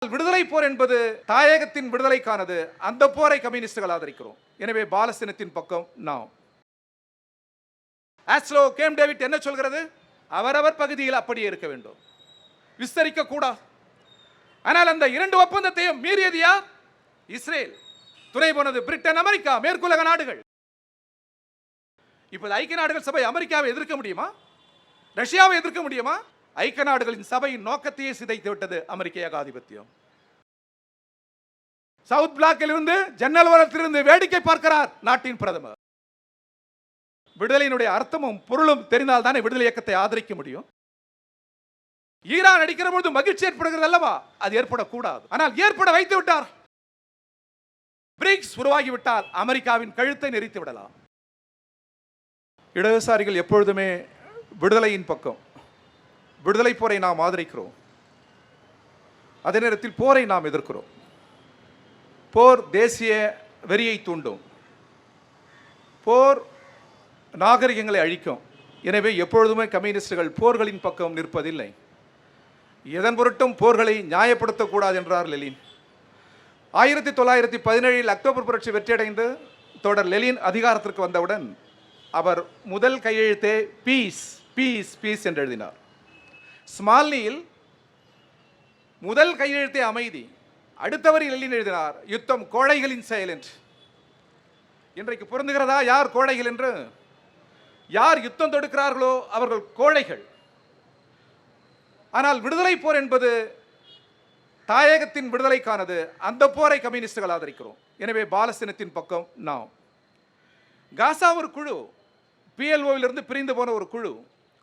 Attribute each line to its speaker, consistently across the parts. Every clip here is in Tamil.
Speaker 1: விடுதலை போர் என்பது தாயகத்தின் விடுதலைக்கானது. அந்த போரை கம்யூனிஸ்டுகள் ஆதரிக்கிறோம். எனவே பாலஸ்தீனத்தின் பக்கம் நாம். ஆஸ்லோ கேம்ப் டேவிட் என்ன சொல்கிறது? அவரவர் பகுதியில் அப்படியே இருக்க வேண்டும், விஸ்தரிக்க கூடாது. ஆனால் அந்த இரண்டு ஒப்பந்தத்தையும் மீறியது யார்? இஸ்ரேல். துணை போனது பிரிட்டன், அமெரிக்கா, மேற்குலக நாடுகள். இப்போது ஐக்கிய நாடுகள் சபை அமெரிக்காவை எதிர்க்க முடியுமா? ரஷ்யாவை எதிர்க்க முடியுமா? ஐக்கிய நாடுகளின் சபையின் நோக்கத்தையே சிதைத்து விட்டது அமெரிக்க ஏகாதிபத்தியம். சவுத் பிளாக்கில் இருந்து ஜன்னல் ஓரத்திலிருந்து வேடிக்கை பார்க்கிறார் நாட்டின் பிரதமர். விடுதலையினுடைய அர்த்தமும் பொருளும் தெரிந்தால் தானே விடுதலை இயக்கத்தை ஆதரிக்க முடியும். ஈரான் அடிக்கிற பொழுது மகிழ்ச்சி ஏற்படுகிறது அல்லவா? அது ஏற்படக்கூடாது. ஆனால் ஏற்பட வைத்து விட்டார். பிரிக்ஸ் உருவாகிவிட்டால் அமெரிக்காவின் கழுத்தை நெரித்து விடலாம். இடதுசாரிகள் எப்பொழுதுமே விடுதலையின் பக்கம். விடுதலை போரை நாம் ஆதரிக்கிறோம், அதே நேரத்தில் போரை நாம் எதிர்க்கிறோம். போர் தேசிய வெறியை தூண்டும், போர் நாகரிகங்களை அழிக்கும். எனவே எப்பொழுதுமே கம்யூனிஸ்டுகள் போர்களின் பக்கம் நிற்பதில்லை. எதன் பொருட்டும் போர்களை நியாயப்படுத்தக்கூடாது என்றார் லெனின். 1917 அக்டோபர் புரட்சி வெற்றியடைந்து தொடர் லெனின் அதிகாரத்திற்கு வந்தவுடன் அவர் முதல் கையெழுத்தே பீஸ் பீஸ் பீஸ் என்று எழுதினார். ஸ்மால்னியில் முதல் கையெழுத்தே அமைதி. அடுத்தவர் லெனின் எழுதினார் யுத்தம் கோழைகளின் செயல் என்று. இன்றைக்கு பொருந்துகிறதா யார் கோழைகள் என்று? யார் யுத்தம் தொடுக்கிறார்களோ அவர்கள் கோழைகள். ஆனால் விடுதலை போர் என்பது தாயகத்தின் விடுதலைக்கானது. அந்த போரை கம்யூனிஸ்டுகள் ஆதரிக்கிறோம். எனவே பாலஸ்தீனத்தின் பக்கம் நாம். காசா ஒரு குழு, PLO-விலிருந்து பிரிந்து போன ஒரு குழு,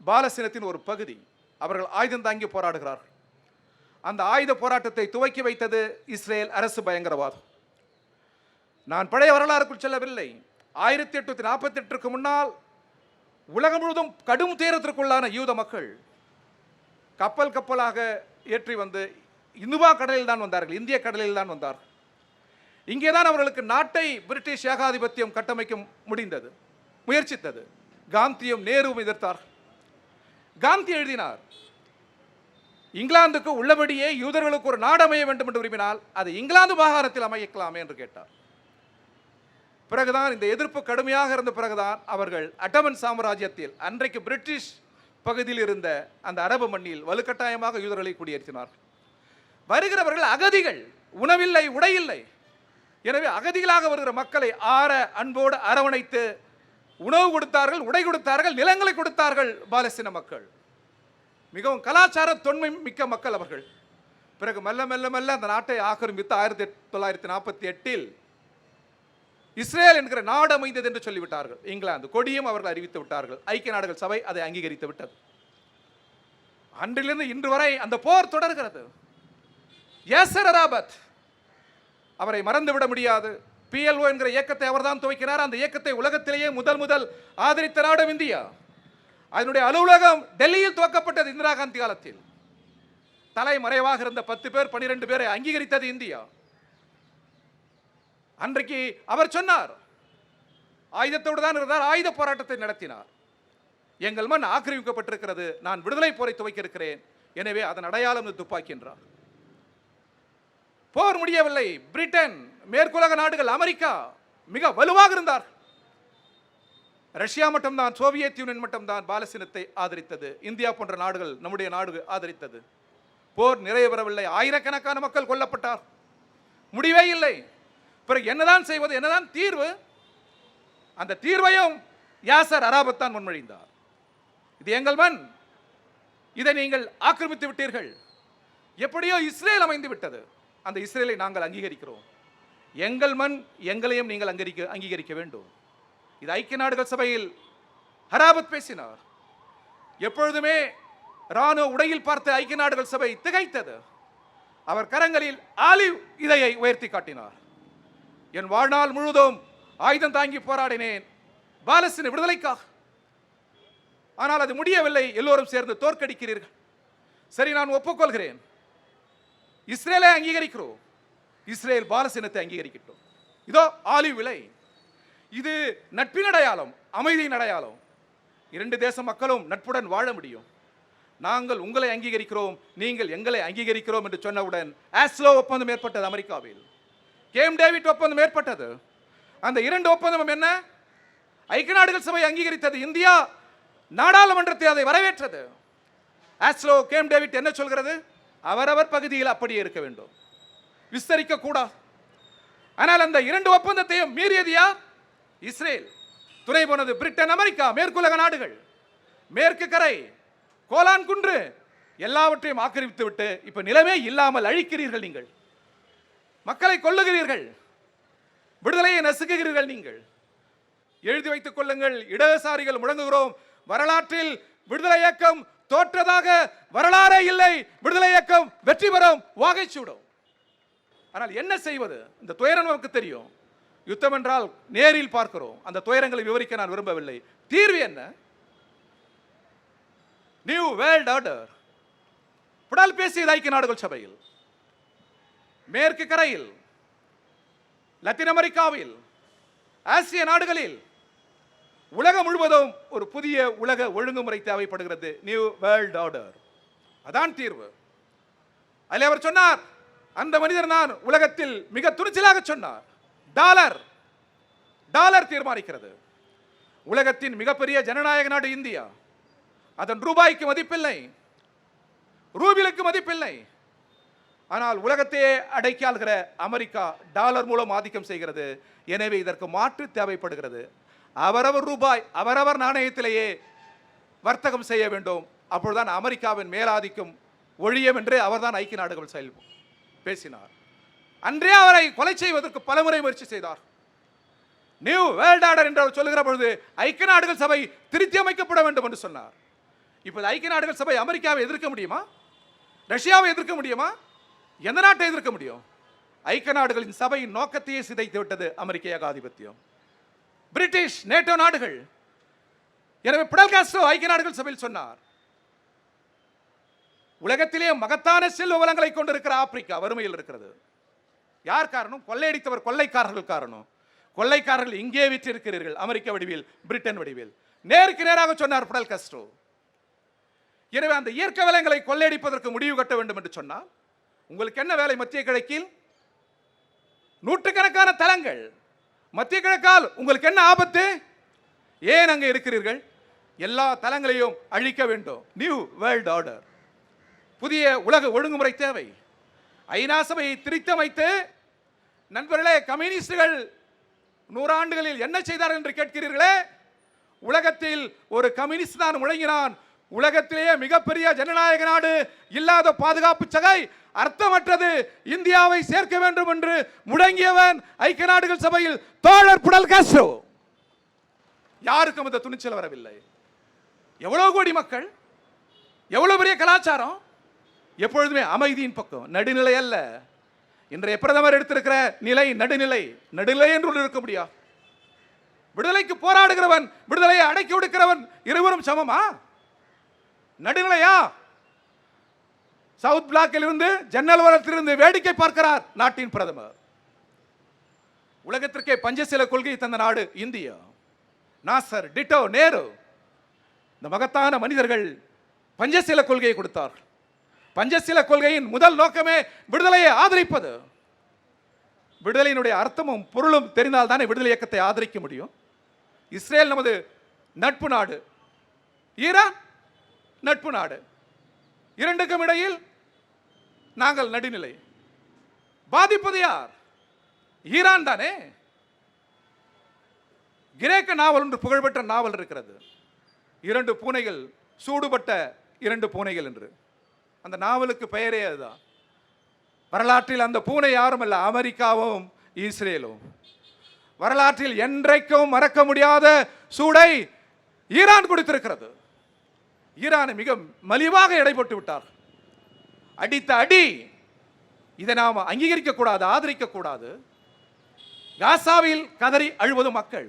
Speaker 1: பாலஸ்தீனத்தின் ஒரு பகுதி. அவர்கள் ஆயுதம் தாங்கி போராடுகிறார்கள். அந்த ஆயுத போராட்டத்தை துவக்கி வைத்தது இஸ்ரேல் அரசு பயங்கரவாதம். நான் பழைய வரலாறுக்குள் செல்லவில்லை. 1848 முன்னால் உலகம் முழுவதும் கடும் துயரத்திற்குள்ளான யூத மக்கள் கப்பல் கப்பலாக ஏற்றி வந்து இந்துவா கடலில் தான் வந்தார்கள், இந்திய கடலில் தான் வந்தார்கள். இங்கேதான் அவர்களுக்கு நாட்டை பிரிட்டிஷ் ஏகாதிபத்தியம் கட்டமைக்க முடிந்தது, முயற்சித்தது. காந்தியும் நேருவும் எதிர்த்தார். காந்தி எழுதினார், இங்கிலாந்துக்கு உள்ளபடியே யூதர்களுக்கு ஒரு நாடு அமைய வேண்டும் என்று விரும்பினால் அது இங்கிலாந்து மாகாணத்தில் அமைக்கலாமே என்று கேட்டார். பிறகுதான் இந்த எதிர்ப்பு கடுமையாக இருந்த பிறகுதான் அவர்கள் அட்டமன் சாம்ராஜ்யத்தில், அன்றைக்கு பிரிட்டிஷ் பகுதியில் இருந்த அந்த அரபு மண்ணில் வலுக்கட்டாயமாக யூதர்களை குடியேற்றினார். வருகிறவர்கள் அகதிகள், உணவில்லை, உடையில்லை. எனவே அகதிகளாக வருகிற மக்களை ஆற அன்போடு அரவணைத்து உணவு கொடுத்தார்கள், உடை கொடுத்தார்கள், நிலங்களை கொடுத்தார்கள். பாலஸ்தீன மக்கள் மிகவும் கலாச்சார தொன்மை மிக்க மக்கள் அவர்கள். பிறகு மெல்ல மெல்ல மெல்ல அந்த நாட்டை ஆக்கிரமித்து 1948 இஸ்ரேல் என்கிற நாடு அமைந்தது என்று சொல்லிவிட்டார்கள். இங்கிலாந்து கொடியும் அவர்கள் அறிவித்து விட்டார்கள். ஐக்கிய நாடுகள் சபை அதை அங்கீகரித்து விட்டது. அன்றிலிருந்து இன்று வரை அந்த போர் தொடர்கிறது. யாசர் அரபாத், அவரை மறந்துவிட முடியாது. PLO என்கிற இயக்கத்தை அவர்தான் துவக்கினார். அந்த இயக்கத்தை உலகத்திலேயே முதல் ஆதரித்த நாடும் இந்தியா. அதனுடைய அலுவலகம் டெல்லியில் துவக்கப்பட்டது இந்திரா காந்தி காலத்தில். தலைமறைவாக இருந்த 10 பேர் 12 பேரை அங்கீகரித்தது இந்தியா. அன்றைக்கு அவர் சொன்னார், ஆயுதத்தோடு தான் இருந்தார், ஆயுத போராட்டத்தை நடத்தினார். எங்கள் மண் ஆக்கிரமிக்கப்பட்டிருக்கிறது, நான் விடுதலை போரை துவக்கி இருக்கிறேன், எனவே அதன் அடையாளம் துப்பாக்கி என்றார். போர் முடியவில்லை. பிரிட்டன், மேற்குலக நாடுகள், அமெரிக்கா மிக வலுவாக இருந்தார். ரஷ்யா மட்டும்தான், சோவியத் யூனியன் மட்டும்தான் பாலஸ்தீனத்தை ஆதரித்தது. இந்தியா போன்ற நாடுகள், நம்முடைய நாடு ஆதரித்தது. போர் நிறைய பெறவில்லை. ஆயிரக்கணக்கான மக்கள் கொல்லப்பட்டார். முடிவே இல்லை. பிறகு என்னதான் செய்வது, என்னதான் தீர்வு? அந்த தீர்வையும் யாசர் அரபாத் தான் முன்மொழிந்தார். இது எங்கள் மண், இதை நீங்கள் ஆக்கிரமித்து விட்டீர்கள். எப்படியோ இஸ்ரேல் அமைந்து விட்டது. அந்த இஸ்ரேலை நாங்கள் அங்கீகரிக்கிறோம். எங்கள் மண், எங்களையும் நீங்கள் அங்கீகரிக்க வேண்டும். இது ஐக்கிய நாடுகள் சபையில் அரபாத் பேசினார். எப்பொழுதுமே ராணுவ உடையில் பார்த்த ஐக்கிய நாடுகள் சபை திகைத்தது. அவர் கரங்களில் ஆலிவ் இதையை உயர்த்தி காட்டினார். என் வாழ்நாள் முழுவதும் ஆயுதம் தாங்கி போராடினேன் பாலஸ்தீன விடுதலைக்காக. ஆனால் அது முடியவில்லை. எல்லோரும் சேர்ந்து தோற்கடிக்கிறீர்கள். சரி, நான் ஒப்புக்கொள்கிறேன். இஸ்ரேலை அங்கீகரிக்கிறோம். இஸ்ரேல் பாலஸ்தீனத்தை அங்கீகரிக்கட்டும். இதோ ஆலிவ் விலை. இது நட்பின் அடையாளம், அமைதியின் அடையாளம். இரண்டு தேச மக்களும் நட்புடன் வாழ முடியும். நாங்கள் உங்களை அங்கீகரிக்கிறோம், நீங்கள் எங்களை அங்கீகரிக்கிறோம் என்று சொன்னவுடன் ஆஸ்லோ ஒப்பந்தம் ஏற்பட்டது அமெரிக்காவில். கேம்ப் டேவிட் ஒப்பந்தம் ஏற்பட்டது. அந்த இரண்டு ஒப்பந்தமும் என்ன? ஐக்கிய நாடுகள் சபை அங்கீகரித்தது, இந்தியா நாடாளுமன்றத்தை அதை வரவேற்றது. ஆஸ்லோ கேம்ப் டேவிட் என்ன சொல்கிறது? அவரவர் பகுதியில் அப்படியே இருக்க வேண்டும், விஸ்தரிக்க கூடாது. ஆனால் அந்த இரண்டு ஒப்பந்தத்தையும் மீறியது யார்? இஸ்ரேல். துணை போனது பிரிட்டன், அமெரிக்கா, மேற்குலக நாடுகள். மேற்கு கரை, கோலான் குன்று எல்லாவற்றையும் ஆக்கிரமித்து விட்டு இப்ப நிலைமை இல்லாமல் அழிக்கிறீர்கள். நீங்கள் மக்களை கொல்லுகிறீர்கள், விடுதலையை நசுக்குகிறீர்கள். நீங்கள் எழுதி வைத்துக் கொள்ளுங்கள். இடதுசாரிகள் முழங்குகிறோம், வரலாற்றில் விடுதலை இயக்கம் தோற்றதாக வரலாறே இல்லை, விடுதலை இயக்கம் வெற்றி பெறும், வாகைச்சூடும். ஆனால் என்ன செய்வது? இந்த துயரம் நமக்கு தெரியும். யுத்தம் என்றால் நேரில் பார்க்கிறோம். அந்த துயரங்களை விவரிக்க நான் விரும்பவில்லை. தீர்வு என்ன? New world order. புடால் பேசியது ஐக்கிய நாடுகள் சபையில், மேற்கு கரையில், லத்தீன் அமெரிக்காவில், ஆசிய நாடுகளில், உலகம் முழுவதும் ஒரு புதிய உலக ஒழுங்குமுறை தேவைப்படுகிறது. New world order. அதான் தீர்வு. அதில் அவர் சொன்னார், அந்த மனிதர் நான் உலகத்தில் மிக துணிச்சலாக சொன்னார், டாலர் டாலர் தீர்மானிக்கிறது. உலகத்தின் மிகப்பெரிய ஜனநாயக நாடு இந்தியா. அதன் ரூபாய்க்கு மதிப்பில்லை, ரூபிலுக்கு மதிப்பில்லை. ஆனால் உலகத்தையே அடைக்காள்கிற அமெரிக்கா டாலர் மூலம் ஆதிக்கம் செய்கிறது. எனவே இதற்கு மாற்று தேவைப்படுகிறது. அவரவர் ரூபாய் அவரவர் நாணயத்திலேயே வர்த்தகம் செய்ய வேண்டும். அப்பொழுதுதான் அமெரிக்காவின் மேலாதிக்கம் ஒழியும் என்று அவர்தான் ஐக்கிய நாடுகள் செயல் பேசினார். அன்றே அவரை கொலை செய்வதற்கு பலமுறை முயற்சி செய்தார். நியூ வேர்ல்ட் ஆர்டர் என்று அவர் சொல்லுகிற பொழுது ஐக்கிய நாடுகள் சபை திருத்தி அமைக்கப்பட வேண்டும் என்று சொன்னார். இப்போது ஐக்கிய நாடுகள் சபை அமெரிக்காவை எதிர்க்க முடியுமா? ரஷ்யாவை எதிர்க்க முடியுமா? எந்த நாட்டை எதிர்க்க முடியும்? ஐக்கிய நாடுகளின் சபையின் நோக்கத்தையே சிதைத்து விட்டது அமெரிக்க ஏகாதிபத்தியம், பிரிட்டிஷ், நேட்டோ நாடுகள். எனவே பிடல் காஸ்ட்ரோ ஐக்கிய நாடுகள் சபையில் சொன்னார், உலகத்திலே மகத்தான செல்வ வளங்களை கொண்டிருக்கிற ஆப்பிரிக்கா வறுமையில் இருக்கிறது. யார் காரணம்? கொள்ளையடித்தவர் கொள்ளைக்காரர்கள் காரணம். கொள்ளைக்காரர்கள் இங்கே விற்றிருக்கிறீர்கள், அமெரிக்க வடிவில், பிரிட்டன் வடிவில். நேருக்கு நேராக சொன்னார் பிடல் காஸ்ட்ரோ. எனவே அந்த இயற்கை வளங்களை கொள்ளையடிப்பதற்கு முடிவு கட்ட வேண்டும் என்று சொன்னால் உங்களுக்கு என்ன வேலை? மத்திய கிழக்கில் நூற்றுக்கணக்கான தளங்கள், மத்திய கிழக்கால் உங்களுக்கு என்ன ஆபத்து? ஏன் அங்கே இருக்கிறீர்கள்? எல்லா தளங்களையும் அழிக்க வேண்டும். நியூ வேர்ல்ட் ஆர்டர், புதிய உலக ஒழுங்குமுறை தேவை. ஐநா சபையை திரித்தமைத்து, நண்பர்களே, கம்யூனிஸ்டுகள் 100 ஆண்டுகளில் என்ன செய்தார் என்று கேட்கிறீர்களே. உலகத்தில் ஒரு கம்யூனிஸ்ட் தான் முழங்கினான், உலகத்திலேயே மிகப்பெரிய ஜனநாயக நாடு இல்லாத பாதுகாப்பு சகை அர்த்தமற்றது, இந்தியாவை சேர்க்க வேண்டும் என்று முழங்கியவன் ஐக்கிய நாடுகள் சபையில் தோழர் பிடல் காஸ்ட்ரோ. யாருக்கும் இந்த துணிச்சல் வரவில்லை. எவ்வளவு கோடி மக்கள், எவ்வளவு பெரிய கலாச்சாரம், எப்பொழுதுமே அமைதியின் பக்கம், நடுநிலை அல்ல. இன்றைய பிரதமர் எடுத்திருக்கிற நிலை நடுநிலை. நடுநிலை என்று இருக்க முடியாது. விடுதலைக்கு போராடுகிறவன், விடுதலையை அடக்கி ஒடுக்கிறவன் இருவரும் சமமா? நடுநிலையா? சவுத் பிளாக்கில் இருந்து, ஜன்னல் ஓரத்திலிருந்து வேடிக்கை பார்க்கிறார் நாட்டின் பிரதமர். உலகத்திற்கே பஞ்சசீல கொள்கையை தந்த நாடு இந்தியா. நாசர், டிட்டோ, நேரு, இந்த மகத்தான மனிதர்கள் பஞ்சசீல கொள்கையை கொடுத்தார்கள். பஞ்சசீல கொள்கையின் முதல் நோக்கமே விடுதலையை ஆதரிப்பது. விடுதலையினுடைய அர்த்தமும் பொருளும் தெரிந்தால் தானே விடுதலை இயக்கத்தை ஆதரிக்க முடியும். இஸ்ரேல் நமது நட்பு நாடு, ஈரான் நட்பு நாடு. இரண்டுக்கும் இடையில் நாங்கள் நடுநிலை. பாதிப்பது யார்? ஈரான் தானே. கிரேக்க நாவல் ஒன்று புகழ்பெற்ற நாவல் இருக்கிறது, 2 பூனைகள், சூடுபட்ட 2 பூனைகள் என்று. அந்த நாவலுக்கு பெயரே அதுதான். வரலாற்றில் அந்த பூனை யாரும் அல்ல, அமெரிக்காவும் இஸ்ரேலும். வரலாற்றில் என்றைக்கும் மறக்க முடியாத சூடை ஈரான் கொடுத்திருக்கிறது. ஈரானை மிக மலிவாக எடை போட்டு விட்டார். அடித்த அடி, இதை நாம் அங்கீகரிக்க கூடாது, ஆதரிக்க கூடாது. காசாவில் கதறி அழுவதும் மக்கள்,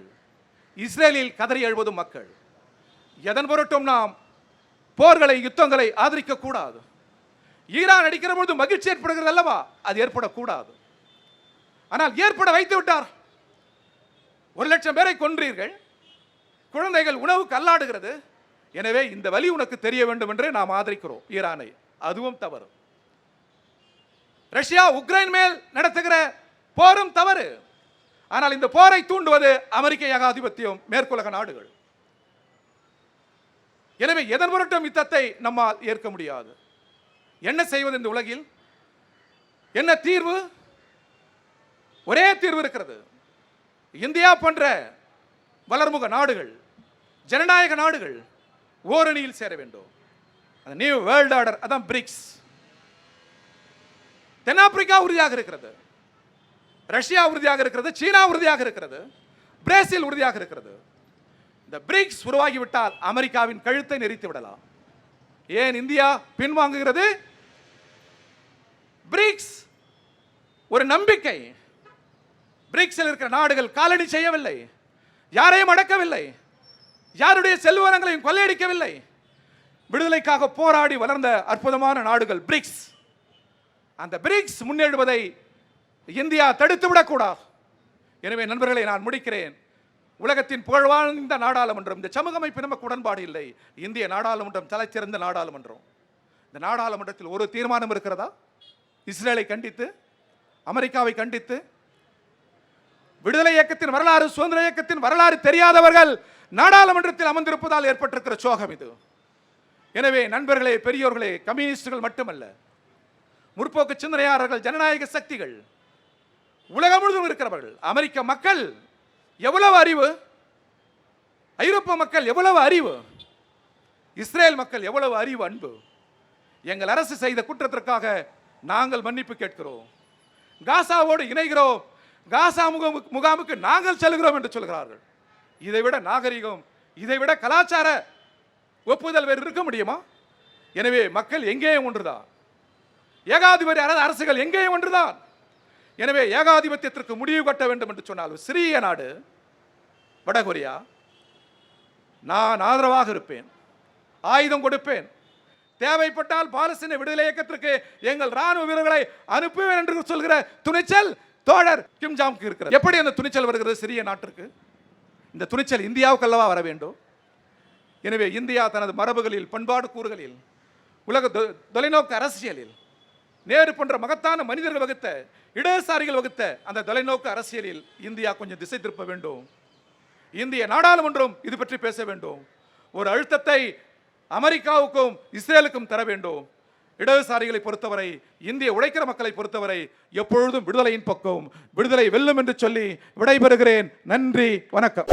Speaker 1: இஸ்ரேலில் கதறி அழுவதும் மக்கள். எதன் பொருட்டும் நாம் போர்களை, யுத்தங்களை ஆதரிக்க கூடாது. ஈரான் அடிக்கிற பொழுது மகிழ்ச்சி ஏற்படுகிறது அல்லவா? அது ஏற்படக்கூடாது. ஆனால் ஏற்பட வைத்து விட்டார். 1 லட்சம் பேரை கொன்றீர்கள், குழந்தைகள் உணவுக்கு அல்லாடுகிறது. எனவே இந்த வழி உனக்கு தெரிய வேண்டும் என்று நாம் ஆதரிக்கிறோம் ஈரானை. அதுவும் தவறு. ரஷ்யா உக்ரைன் மேல் நடத்துகிற போரும் தவறு. ஆனால் இந்த போரை தூண்டுவது அமெரிக்க ஏகாதிபத்தியம், மேற்குலக நாடுகள். எனவே எதன் பொருட்டும் யுத்தத்தை நம்மால் ஏற்க முடியாது. என்ன செய்வது இந்த உலகில்? என்ன தீர்வு? ஒரே தீர்வு இருக்கிறது. இந்தியா போன்ற வளர்முக நாடுகள், ஜனநாயக நாடுகள் ஓரணியில் சேர வேண்டும். அந்த நியூ வேர்ல்ட் ஆர்டர், அதான் பிரிக்ஸ். தென்னாப்பிரிக்கா உறுதியாக இருக்கிறது, ரஷ்யா உறுதியாக இருக்கிறது, சீனா உறுதியாக இருக்கிறது, பிரேசில் உறுதியாக இருக்கிறது. இந்த பிரிக்ஸ் உருவாகிவிட்டால் அமெரிக்காவின் கழுத்தை நெரித்து விடலாம். ஏன் இந்தியா பின்வாங்குகிறது? பிரிக்ஸ் ஒரு நம்பிக்கை. பிரிக்ஸில் இருக்கிற நாடுகள் காலடி செய்யவில்லை, யாரையும் அடக்கவில்லை, யாருடைய செல்வரங்களையும் கொள்ளையடிக்கவில்லை. விடுதலைக்காக போராடி வளர்ந்த அற்புதமான நாடுகள் பிரிக்ஸ். அந்த பிரிக்ஸ் முன்னேறுவதை இந்தியா தடுத்து விடக்கூடாது. எனவே நண்பர்களை நான் முடிக்கிறேன். உலகத்தின் புகழ்வாய்ந்த நாடாளுமன்றம், இந்த சமூக அமைப்பு நமக்கு உடன்பாடு இல்லை. இந்திய நாடாளுமன்றம் தலைச்சிறந்த நாடாளுமன்றம். இந்த நாடாளுமன்றத்தில் ஒரு தீர்மானம் இருக்கிறதா? இஸ்ரேலை கண்டித்து, அமெரிக்காவை கண்டித்து, விடுதலை இயக்கத்தின் வரலாறு, சுதந்திர இயக்கத்தின் வரலாறு தெரியாதவர்கள் நாடாளுமன்றத்தில் அமர்ந்திருப்பதால் ஏற்பட்டிருக்கிற சோகம் இது. எனவே நண்பர்களே, பெரியோர்களே, கம்யூனிஸ்டுகள் மட்டுமல்ல, முற்போக்கு சிந்தனையாளர்கள், ஜனநாயக சக்திகள், உலகம் முழுவதும் இருக்கிறவர்கள், அமெரிக்க மக்கள் எவ்வளவு அறிவு, ஐரோப்பிய மக்கள் எவ்வளவு அறிவு, இஸ்ரேல் மக்கள் எவ்வளவு அறிவு, அன்பு. எங்கள் அரசு செய்த குற்றத்திற்காக நாங்கள் மன்னிப்பு கேட்கிறோம், காசாவோடு இணைகிறோம், காசா முகாமுக்கு நாங்கள் செல்கிறோம் என்று சொல்கிறார்கள். இதைவிட நாகரிகம், இதைவிட கலாச்சார ஒப்புதல் வேறு இருக்க முடியுமா? எனவே மக்கள் எங்கேயும் ஒன்றுதான், ஏகாதிபதி அரசுகள் எங்கேயும் ஒன்றுதான். எனவே ஏகாதிபத்தியத்திற்கு முடிவு கட்ட வேண்டும் என்று சொன்னால், சிறிய நாடு வடகொரியா, நான் ஆதரவாக இருப்பேன், ஆயுதம் கொடுப்பேன், தேவைப்பட்டால் பாலஸ்தீன விடுதலை இயக்கத்திற்கு எங்கள் ராணுவ வீரர்களை அனுப்புவேன் என்று சொல்கிற துணிச்சல் தோழர் கிம் ஜாங்க்கு இருக்கிறது. எப்படி அந்த துணிச்சல் வருகிறது சிறிய நாட்டிற்கு? இந்த துணிச்சல் இந்தியாவுக்கு அல்லவா வர வேண்டும். எனவே இந்தியா தனது மரபுகளில், பண்பாடு கூறுகளில், உலக தொலைநோக்கு அரசியலில், நேரு போன்ற மகத்தான மனிதர்கள் வகுத்த, இடதுசாரிகள் வகுத்த அந்த தொலைநோக்கு அரசியலில் இந்தியா கொஞ்சம் திசை திருப்ப வேண்டும். இந்திய நாடாளுமன்றம் இது பற்றி பேச வேண்டும். ஒரு அழுத்தத்தை அமெரிக்காவுக்கும் இஸ்ரேலுக்கும் தர வேண்டும். இடதுசாரிகளை பொறுத்தவரை, இந்திய உழைக்கிற மக்களை பொறுத்தவரை எப்பொழுதும் விடுதலையின் பக்கம், விடுதலை வெல்லும் என்று சொல்லி விடைபெறுகிறேன். நன்றி, வணக்கம்.